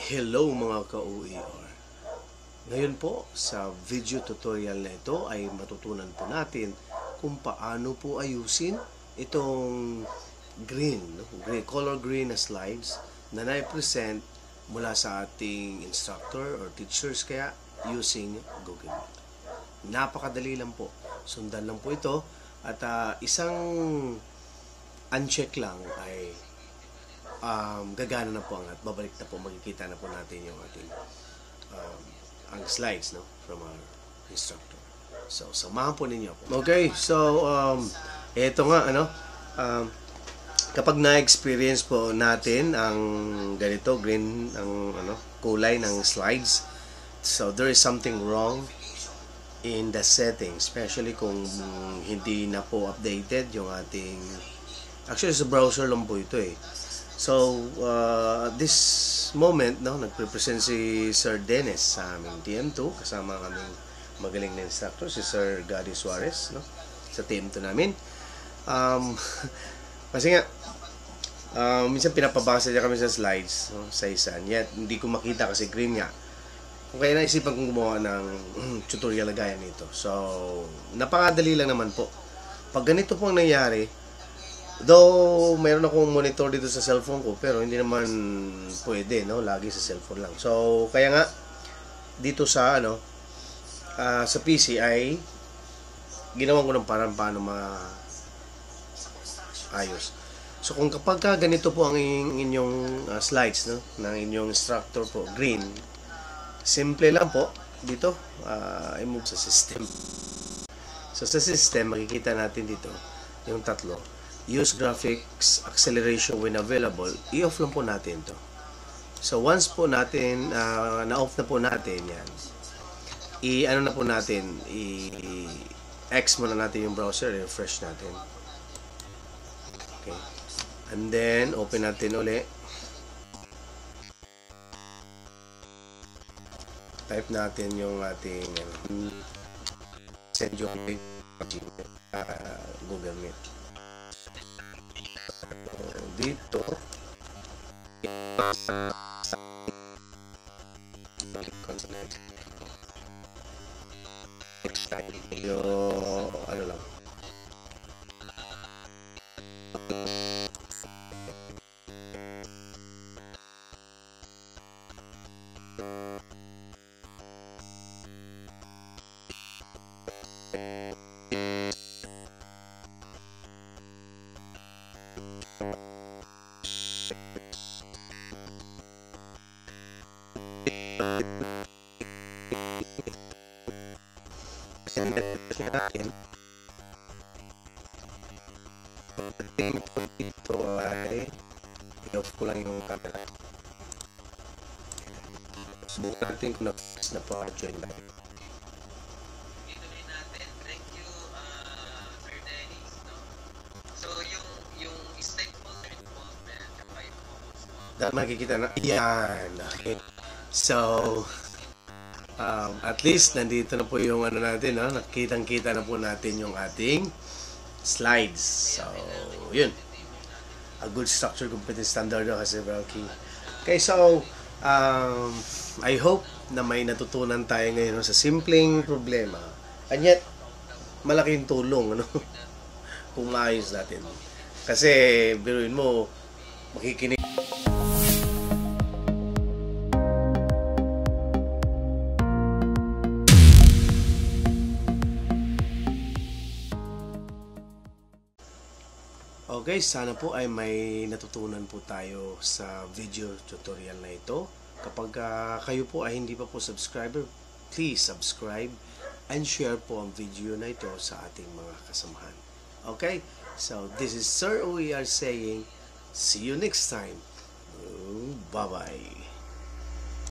Hello mga ka-OER. Ngayon po sa video tutorial na ito ay matutunan po natin kung paano po ayusin itong color green na slides na na-present mula sa ating instructor or teachers kaya using Google Meet. Napakadali lang po. Sundan lang po ito at isang uncheck lang ay gagana na po at babalik na po, makikita na po natin yung ating ang slides from our instructor. So, samahan po ninyo ako. Okay, so eto nga kapag na-experience po natin ang ganito, green ang kulay ng slides, so there is something wrong in the setting, especially kung hindi na po updated yung ating, actually sa browser lang po ito eh. So, this moment, nagpe-present si Sir Dennis sa aming TM2, kasama ang aming magaling na instructor, si Sir Gadi Suarez, sa TM2 namin. Kasi nga, minsan pinapabasa niya kami sa slides, sa isa. Yet, hindi ko makita kasi green nga. Kung kaya naisipan kong gumawa ng tutorial na gaya nito. So, napakadali lang naman po. Pag ganito po ang nangyari, though mayroon akong monitor dito sa cellphone ko, pero hindi naman pwede, lagi sa cellphone lang. So kaya nga dito sa sa PC ay ginawan ko ng parang paano maayos. So kung kapag ganito po ang inyong slides ng inyong instructor po, green, simple lang po dito, i-move sa system. So sa system makikita natin dito yung tatlo. Use graphics acceleration when available, i-off lang po natin to. So once po natin na-off na po natin yan, na po natin, i-X muna natin yung browser, refresh natin. Okay, and then open natin uli, type natin yung ating send yung link Google Meet. Dito next time yung lang natin. Pagdating po dito ay i-off ko lang yung camera. Subukan natin kung na-fix na po join live. Ituloy natin. Thank you, Sir Dennis. So, yung stakeholder involvement, yung focus mo. Dahil makikita na, yan. Okay. So, at least nandito na po yung natin, nakitang-kita na po natin yung ating slides. So, yun. A good structure, competence standard kasi very key. Okay, so I hope na may natutunan tayo ngayon sa simpleng problema. And yet, malaking tulong kung maayos natin. Kasi, biruin mo, makikinig. Okay, sana po ay may natutunan po tayo sa video tutorial na ito. Kapag kayo po ay hindi pa po subscriber, please subscribe and share po ang video na ito sa ating mga kasamahan. Okay, so this is Sir OER saying, see you next time. Bye-bye.